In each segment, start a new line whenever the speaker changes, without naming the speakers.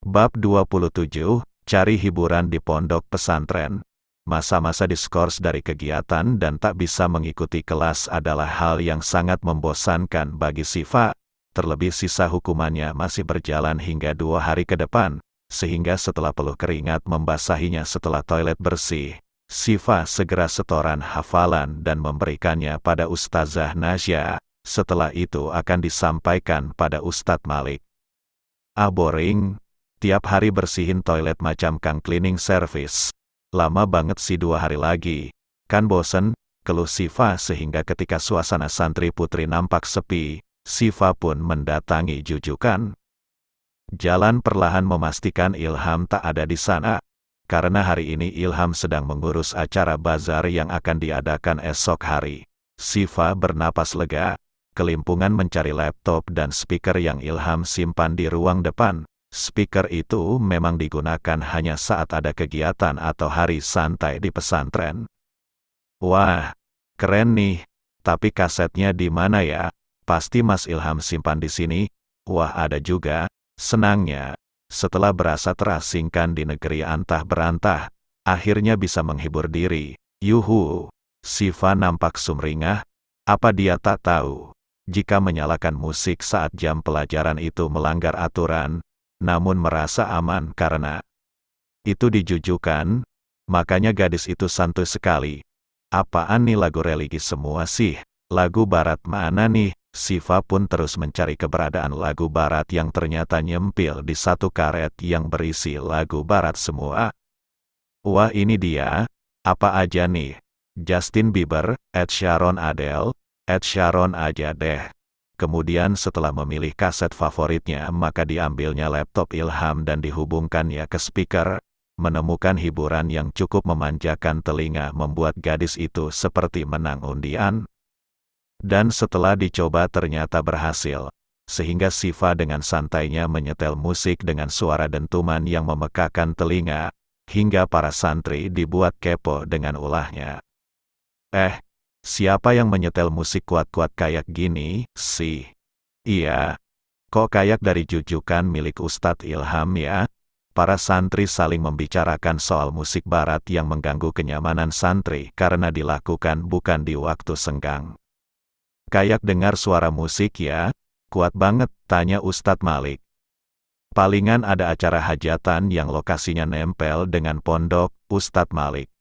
Bab 27, Cari hiburan di pondok pesantren. Masa-masa diskors dari kegiatan dan tak bisa mengikuti kelas adalah hal yang sangat membosankan bagi Siva, terlebih sisa hukumannya masih berjalan hingga 2 hari ke depan, sehingga setelah peluh keringat membasahinya setelah toilet bersih, Siva segera setoran hafalan dan memberikannya pada Ustazah Nasya. Setelah itu akan disampaikan pada Ustadz Malik. Boring. Tiap hari bersihin toilet macam kang cleaning service. Lama banget sih 2 hari lagi. Kan bosen, keluh Siva sehingga ketika suasana santri putri nampak sepi, Siva pun mendatangi jujukan. Jalan perlahan memastikan Ilham tak ada di sana. Karena hari ini Ilham sedang mengurus acara bazar yang akan diadakan esok hari. Siva bernapas lega, kelimpungan mencari laptop dan speaker yang Ilham simpan di ruang depan. Speaker itu memang digunakan hanya saat ada kegiatan atau hari santai di pesantren. Wah, keren nih. Tapi kasetnya di mana ya? Pasti Mas Ilham simpan di sini. Wah, ada juga. Senangnya, setelah berasa terasingkan di negeri antah berantah, akhirnya bisa menghibur diri. Yuhu, Siva nampak sumringah. Apa dia tak tahu? Jika menyalakan musik saat jam pelajaran itu melanggar aturan, namun merasa aman karena itu dijujukan, makanya gadis itu santuy sekali. Apaan nih lagu religi semua sih? Lagu barat mana nih? Siva pun terus mencari keberadaan lagu barat yang ternyata nyempil di satu karet yang berisi lagu barat semua. Wah, ini dia. Apa aja nih? Justin Bieber, Ed Sheeran, Adele, Ed Sheeran aja deh. Kemudian setelah memilih kaset favoritnya maka diambilnya laptop Ilham dan dihubungkannya ke speaker, menemukan hiburan yang cukup memanjakan telinga membuat gadis itu seperti menang undian. Dan setelah dicoba ternyata berhasil, sehingga Siva dengan santainya menyetel musik dengan suara dentuman yang memekakan telinga, hingga para santri dibuat kepo dengan ulahnya. Siapa yang menyetel musik kuat-kuat kayak gini, sih? Iya. Kok kayak dari jujukan milik Ustadz Ilham ya? Para santri saling membicarakan soal musik barat yang mengganggu kenyamanan santri karena dilakukan bukan di waktu senggang. Kayak dengar suara musik ya? Kuat banget, tanya Ustadz Malik. Palingan ada acara hajatan yang lokasinya nempel dengan pondok, Ustadz Malik.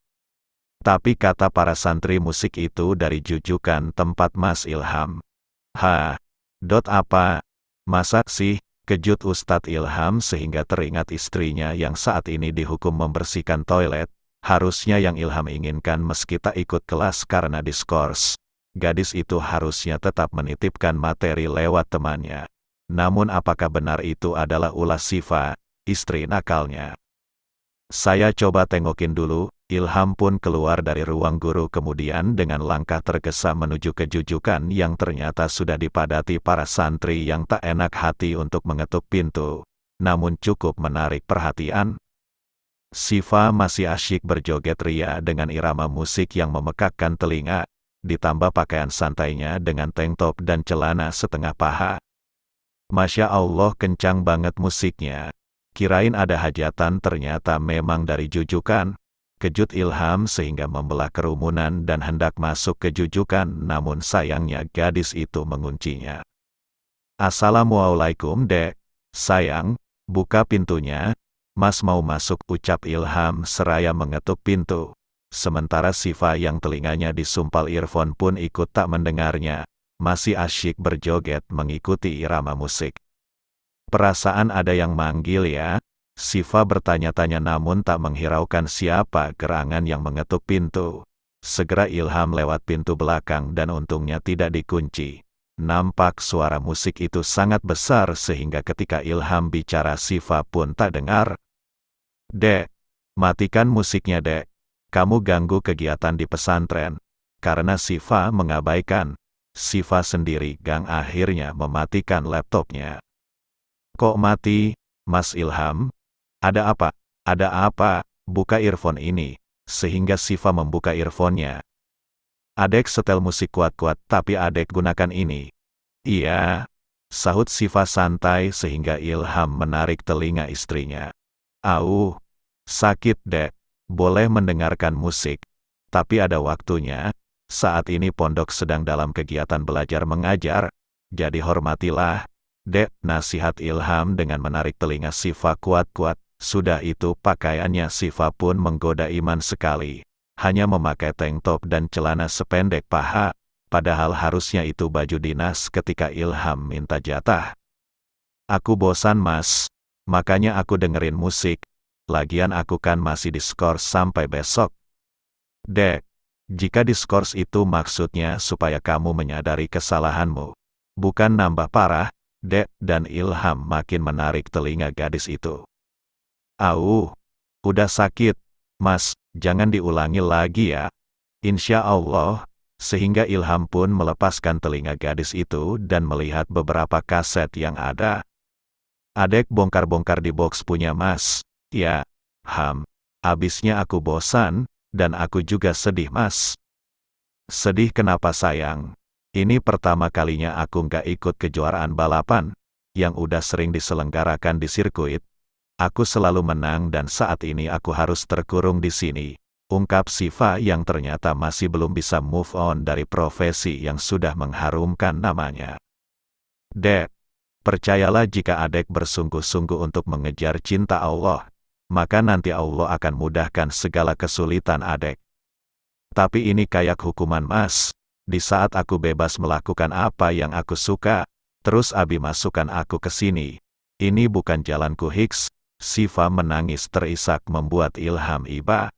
Tapi kata para santri musik itu dari jujukan tempat Mas Ilham. Apa? Masa sih? Kejut Ustadz Ilham sehingga teringat istrinya yang saat ini dihukum membersihkan toilet. Harusnya yang Ilham inginkan meski tak ikut kelas karena diskors. Gadis itu harusnya tetap menitipkan materi lewat temannya. Namun apakah benar itu adalah ulah Siva, istri nakalnya? Saya coba tengokin dulu. Ilham pun keluar dari ruang guru kemudian dengan langkah tergesa menuju ke jujukan yang ternyata sudah dipadati para santri yang tak enak hati untuk mengetuk pintu, namun cukup menarik perhatian. Siva masih asyik berjoget ria dengan irama musik yang memekakkan telinga, ditambah pakaian santainya dengan tank top dan celana setengah paha. Masya Allah, kencang banget musiknya. Kirain ada hajatan, ternyata memang dari jujukan. Kejut Ilham sehingga membelah kerumunan dan hendak masuk ke jujukan, namun sayangnya gadis itu menguncinya. Assalamualaikum dek. Sayang, buka pintunya. Mas mau masuk, ucap Ilham seraya mengetuk pintu. Sementara Siva yang telinganya disumpal earphone pun ikut tak mendengarnya, masih asyik berjoget mengikuti irama musik. Perasaan ada yang manggil ya? Siva bertanya-tanya namun tak menghiraukan siapa gerangan yang mengetuk pintu. Segera Ilham lewat pintu belakang dan untungnya tidak dikunci. Nampak suara musik itu sangat besar sehingga ketika Ilham bicara Siva pun tak dengar. Dek, matikan musiknya dek. Kamu ganggu kegiatan di pesantren. Karena Siva mengabaikan, Siva sendiri gang akhirnya mematikan laptopnya. Kok mati, Mas Ilham? Ada apa? Ada apa? Buka earphone ini. Sehingga Siva membuka earphone-nya. Adek setel musik kuat-kuat tapi adek gunakan ini. Iya. sahut Sifa santai sehingga Ilham menarik telinga istrinya. Au, sakit dek, boleh mendengarkan musik, tapi ada waktunya, saat ini pondok sedang dalam kegiatan belajar mengajar, jadi hormatilah, dek, nasihat Ilham dengan menarik telinga Sifa kuat-kuat. Sudah itu pakaiannya Sifa pun menggoda Iman sekali. Hanya memakai tank top dan celana sependek paha, padahal harusnya itu baju dinas ketika Ilham minta jatah. Aku bosan mas, makanya aku dengerin musik, lagian aku kan masih diskors sampai besok. Dek, jika diskors itu maksudnya supaya kamu menyadari kesalahanmu, bukan nambah parah, dek, dan Ilham makin menarik telinga gadis itu. Au, udah sakit, mas, jangan diulangi lagi ya. Insya Allah, sehingga Ilham pun melepaskan telinga gadis itu dan melihat beberapa kaset yang ada. Adek bongkar-bongkar di box punya mas. Ya, abisnya aku bosan, dan aku juga sedih mas. Sedih kenapa sayang? Ini pertama kalinya aku nggak ikut kejuaraan balapan, yang udah sering diselenggarakan di sirkuit. Aku selalu menang dan saat ini aku harus terkurung di sini, ungkap Sifa yang ternyata masih belum bisa move on dari profesi yang sudah mengharumkan namanya. Dek, percayalah jika adek bersungguh-sungguh untuk mengejar cinta Allah, maka nanti Allah akan mudahkan segala kesulitan adek. Tapi ini kayak hukuman mas, di saat aku bebas melakukan apa yang aku suka, terus Abi masukkan aku ke sini. Ini bukan jalanku Hiks. Sifa menangis terisak membuat Ilham iba.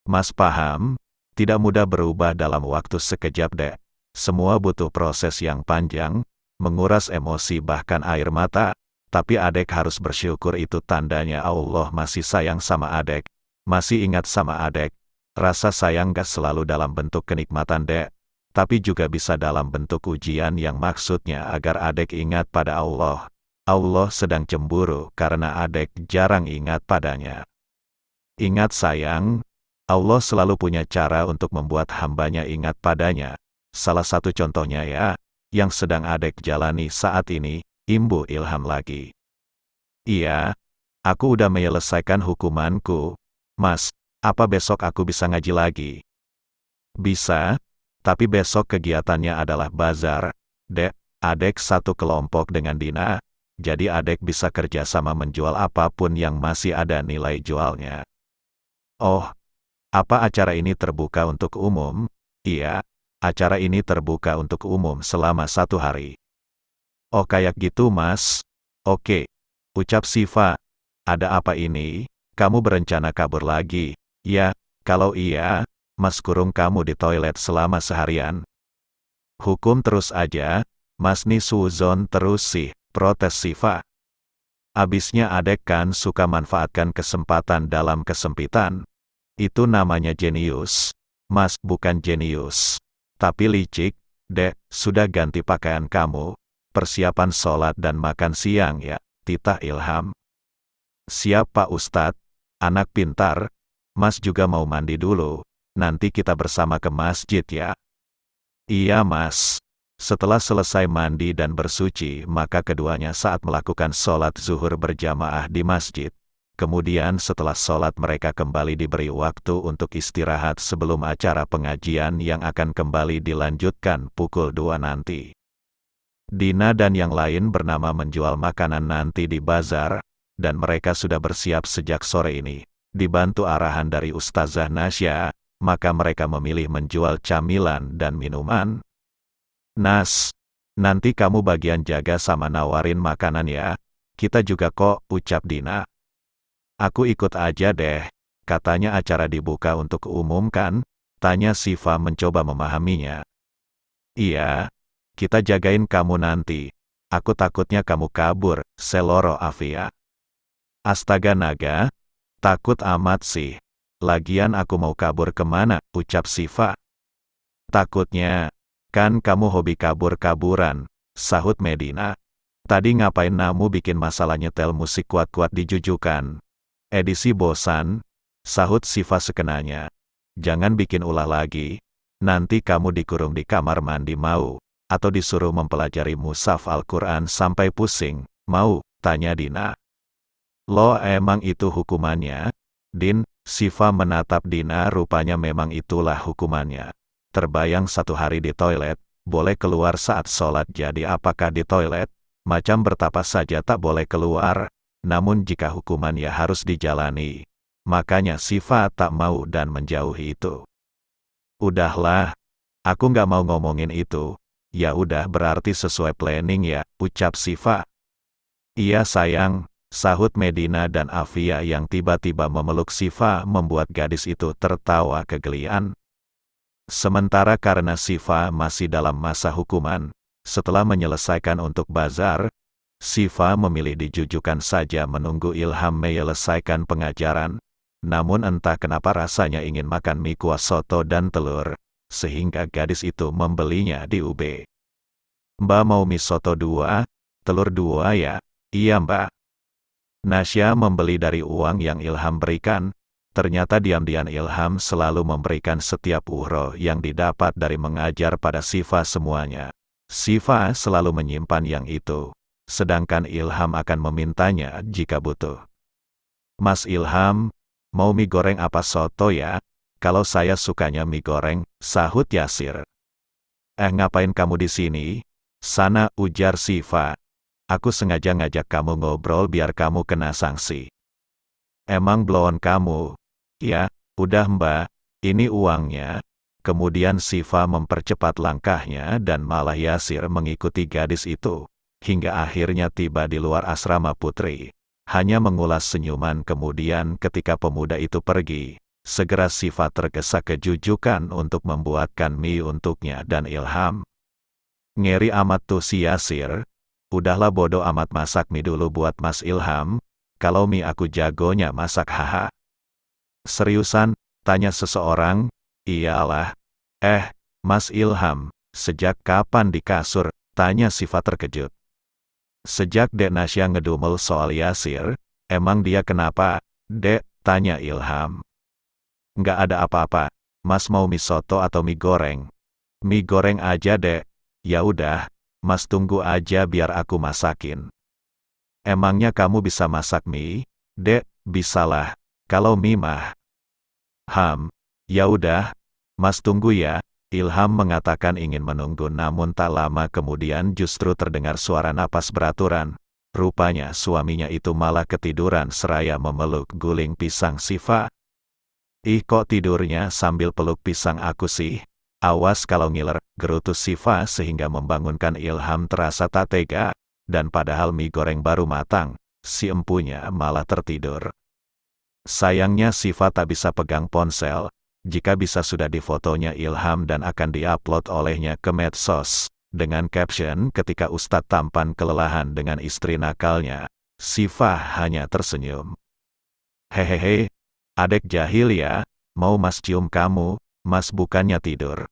Mas paham, tidak mudah berubah dalam waktu sekejap dek. Semua butuh proses yang panjang, menguras emosi bahkan air mata, tapi adek harus bersyukur itu tandanya Allah masih sayang sama adek, masih ingat sama adek. Rasa sayang gak selalu dalam bentuk kenikmatan dek, tapi juga bisa dalam bentuk ujian yang maksudnya agar adek ingat pada Allah. Allah sedang cemburu karena adek jarang ingat padanya. Ingat sayang, Allah selalu punya cara untuk membuat hambanya ingat padanya. Salah satu contohnya ya, yang sedang adek jalani saat ini, imbu Ilham lagi. Iya, aku udah menyelesaikan hukumanku. Mas, apa besok aku bisa ngaji lagi? Bisa, tapi besok kegiatannya adalah bazar. Dek, adek satu kelompok dengan Dina. Jadi adek bisa kerja sama menjual apapun yang masih ada nilai jualnya. Oh, apa acara ini terbuka untuk umum? Iya, acara ini terbuka untuk umum selama 1 hari. Oh kayak gitu mas? Oke, ucap Sifa. Ada apa ini? Kamu berencana kabur lagi? Ya, kalau iya, mas kurung kamu di toilet selama seharian. Hukum terus aja, mas nih suzon terus sih. Protes Sifa. Abisnya adek kan suka manfaatkan kesempatan dalam kesempitan. Itu namanya jenius. Mas, bukan jenius. Tapi licik, dek, sudah ganti pakaian kamu. Persiapan sholat dan makan siang ya, titah Ilham. Siap Pak Ustadz, anak pintar. Mas juga mau mandi dulu. Nanti kita bersama ke masjid ya. Iya mas. Setelah selesai mandi dan bersuci, maka keduanya saat melakukan sholat zuhur berjamaah di masjid. Kemudian setelah sholat mereka kembali diberi waktu untuk istirahat sebelum acara pengajian yang akan kembali dilanjutkan pukul 2 nanti. Dina dan yang lain bernama menjual makanan nanti di bazar, dan mereka sudah bersiap sejak sore ini. Dibantu arahan dari Ustazah Nasya, maka mereka memilih menjual camilan dan minuman. Nas, nanti kamu bagian jaga sama nawarin makanan ya. Kita juga kok, ucap Dina. Aku ikut aja deh. Katanya acara dibuka untuk umum kan? Tanya Sifa mencoba memahaminya. Iya, kita jagain kamu nanti. Aku takutnya kamu kabur, seloro Afia. Astaga naga, takut amat sih. Lagian aku mau kabur kemana, ucap Sifa. Takutnya, kan kamu hobi kabur-kaburan, sahut Medina. Tadi ngapain namu bikin masalah nyetel musik kuat-kuat di Jujukan? Edisi bosan, sahut Sifa sekenanya. Jangan bikin ulah lagi, nanti kamu dikurung di kamar mandi mau. atau disuruh mempelajari mushaf Al-Quran sampai pusing? Mau, tanya Dina. Loh, emang itu hukumannya? Din, Siva menatap Dina, rupanya memang itulah hukumannya. Terbayang satu hari di toilet, boleh keluar saat sholat, jadi apakah di toilet? Macam bertapa saja tak boleh keluar, namun jika hukuman ya harus dijalani. Makanya Siva tak mau dan menjauhi itu. Udahlah, aku nggak mau ngomongin itu. Ya udah, berarti sesuai planning ya, ucap Siva. Iya sayang, sahut Medina, dan Afia yang tiba-tiba memeluk Siva membuat gadis itu tertawa kegelian. Sementara karena Siva masih dalam masa hukuman, setelah menyelesaikan untuk bazar, Siva memilih dijujukan saja menunggu Ilham menyelesaikan pengajaran. Namun entah kenapa rasanya ingin makan mie kuah soto dan telur, sehingga gadis itu membelinya di UB. Mbak mau mie soto 2, telur 2 ya? Iya mbak. Nasya membeli dari uang yang Ilham berikan. Ternyata diam-diam Ilham selalu memberikan setiap uhro yang didapat dari mengajar pada Siva semuanya. Siva selalu menyimpan yang itu, sedangkan Ilham akan memintanya jika butuh. Mas Ilham, mau mie goreng apa soto ya? Kalau saya sukanya mie goreng, sahut Yasir. Ngapain kamu di sini? Sana, ujar Siva. Aku sengaja ngajak kamu ngobrol biar kamu kena sanksi. Emang blown kamu? Ya, udah mbak, ini uangnya. Kemudian Siva mempercepat langkahnya dan malah Yasir mengikuti gadis itu, hingga akhirnya tiba di luar asrama putri. Hanya mengulas senyuman kemudian ketika pemuda itu pergi, segera Siva tergesa kejujukan untuk membuatkan mie untuknya dan Ilham. Ngeri amat tuh si Yasir. Udahlah, bodoh amat, masak mie dulu buat Mas Ilham. Kalau mie aku jagonya masak, haha. Seriusan? Tanya seseorang. Iyalah. Mas Ilham, sejak kapan di kasur? Tanya Siva terkejut. Sejak Dek Nasya ngedumel soal Yasir. Emang dia kenapa, Dek? Tanya Ilham. Nggak ada apa-apa. Mas mau mie soto atau mie goreng? Mie goreng aja, Dek. Ya udah, Mas tunggu aja biar aku masakin. Emangnya kamu bisa masak mie? Dek, bisalah. Kalau mie mah. Ya udah, Mas tunggu ya. Ilham mengatakan ingin menunggu, namun tak lama kemudian justru terdengar suara napas beraturan. Rupanya suaminya itu malah ketiduran seraya memeluk guling pisang Siva. Ih, kok tidurnya sambil peluk pisang aku sih? Awas kalau ngiler, gerutu Siva sehingga membangunkan Ilham terasa tak tega, dan padahal mie goreng baru matang, si empunya malah tertidur. Sayangnya Siva tak bisa pegang ponsel, jika bisa sudah difotonya Ilham dan akan diupload olehnya ke medsos, dengan caption ketika Ustadz tampan kelelahan dengan istri nakalnya. Siva hanya tersenyum. Hehehe, adek jahil ya, mau Mas cium kamu? Mas bukannya tidur.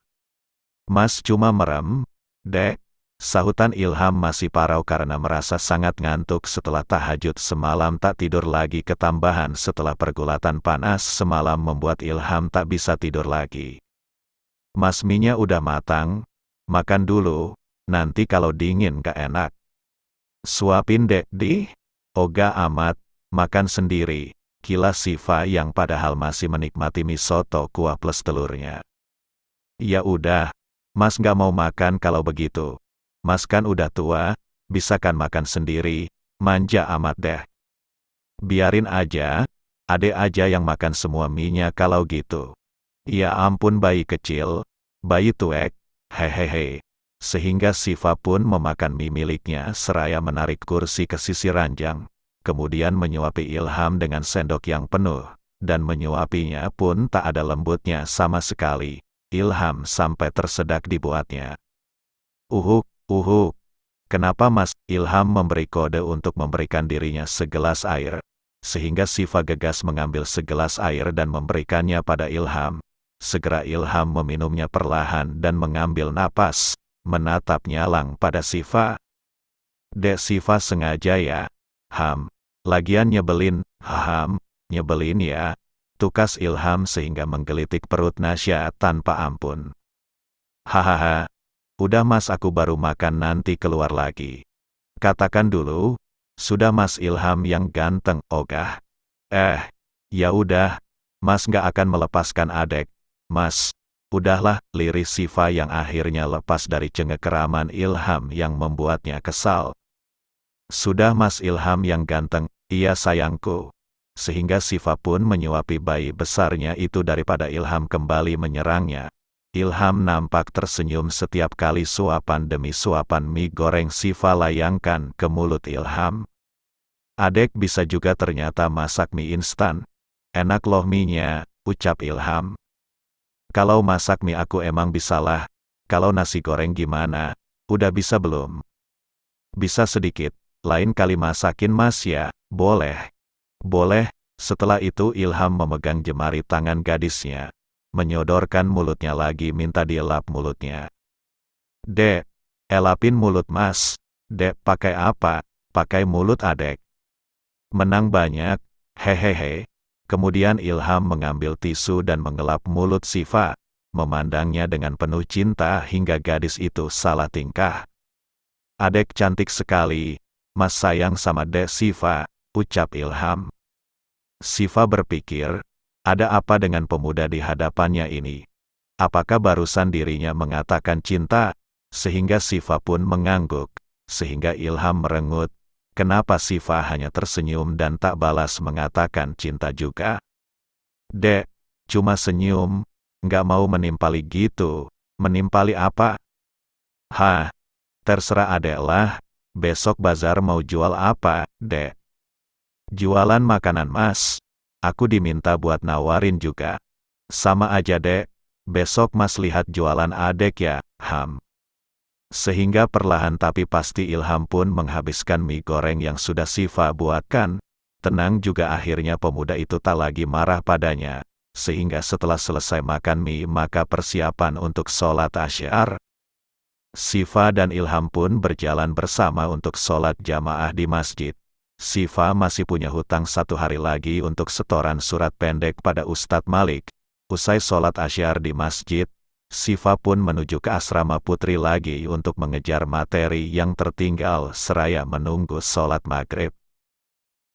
Mas cuma merem, Dek. Sahutan Ilham masih parau karena merasa sangat ngantuk setelah tahajud semalam, tak tidur lagi, ketambahan setelah pergulatan panas semalam membuat Ilham tak bisa tidur lagi. Mas, mie-nya udah matang, makan dulu, nanti kalau dingin gak enak. Suapin Dek di? Oga amat, makan sendiri, kilas Siva yang padahal masih menikmati mie soto kuah plus telurnya. Ya udah, Mas gak mau makan kalau begitu. Mas kan udah tua, bisa kan makan sendiri, manja amat deh. Biarin aja, adek aja yang makan semua mie-nya kalau gitu. Ya ampun, bayi kecil, bayi tuek, hehehe. Sehingga Siva pun memakan mie miliknya seraya menarik kursi ke sisi ranjang, kemudian menyuapi Ilham dengan sendok yang penuh, dan menyuapinya pun tak ada lembutnya sama sekali. Ilham sampai tersedak dibuatnya. Kenapa Mas? Ilham memberi kode untuk memberikan dirinya segelas air, sehingga Siva gegas mengambil segelas air dan memberikannya pada Ilham. Segera Ilham meminumnya perlahan dan mengambil napas, menatap nyalang pada Siva. Dek, Siva sengaja ya? Lagian nyebelin, nyebelin ya? Tukas Ilham sehingga menggelitik perut Nasya tanpa ampun. Hahaha. Udah mas, aku baru makan, nanti keluar lagi. Katakan dulu, sudah mas Ilham yang ganteng, ogah. Ya udah, mas nggak akan melepaskan adek. Mas, udahlah, liris Siva yang akhirnya lepas dari cengekeraman Ilham yang membuatnya kesal. Sudah mas Ilham yang ganteng, iya sayangku. Sehingga Siva pun menyuapi bayi besarnya itu daripada Ilham kembali menyerangnya. Ilham nampak tersenyum setiap kali suapan demi suapan mie goreng Siva layangkan ke mulut Ilham. Adek bisa juga ternyata masak mie instan. Enak loh mie-nya, ucap Ilham. Kalau masak mie aku emang bisalah. Kalau nasi goreng gimana? Udah bisa belum? Bisa sedikit. Lain kali masakin mas ya, boleh. Boleh. Setelah itu Ilham memegang jemari tangan gadisnya. Menyodorkan mulutnya lagi minta dielap mulutnya. Dek, elapin mulut mas. Dek, pakai apa? Pakai mulut adek. Menang banyak, hehehe. Kemudian Ilham mengambil tisu dan mengelap mulut Siva, memandangnya dengan penuh cinta hingga gadis itu salah tingkah. Adek cantik sekali, mas sayang sama dek Siva, ucap Ilham. Siva berpikir, ada apa dengan pemuda di hadapannya ini? Apakah barusan dirinya mengatakan cinta, sehingga Siva pun mengangguk, sehingga Ilham merengut, kenapa Siva hanya tersenyum dan tak balas mengatakan cinta juga? Dek, cuma senyum, nggak mau menimpali gitu, menimpali apa? Hah, terserah adek lah, besok bazar mau jual apa, dek? Jualan makanan mas. Aku diminta buat nawarin juga. Sama aja dek, besok mas lihat jualan adek ya, Ham. Sehingga perlahan tapi pasti Ilham pun menghabiskan mie goreng yang sudah Siva buatkan. Tenang juga akhirnya pemuda itu tak lagi marah padanya. Sehingga setelah selesai makan mie maka persiapan untuk sholat asyar. Siva dan Ilham pun berjalan bersama untuk sholat jamaah di masjid. Siva masih punya hutang 1 hari lagi untuk setoran surat pendek pada Ustadz Malik. Usai sholat asyar di masjid, Siva pun menuju ke asrama putri lagi untuk mengejar materi yang tertinggal seraya menunggu sholat maghrib.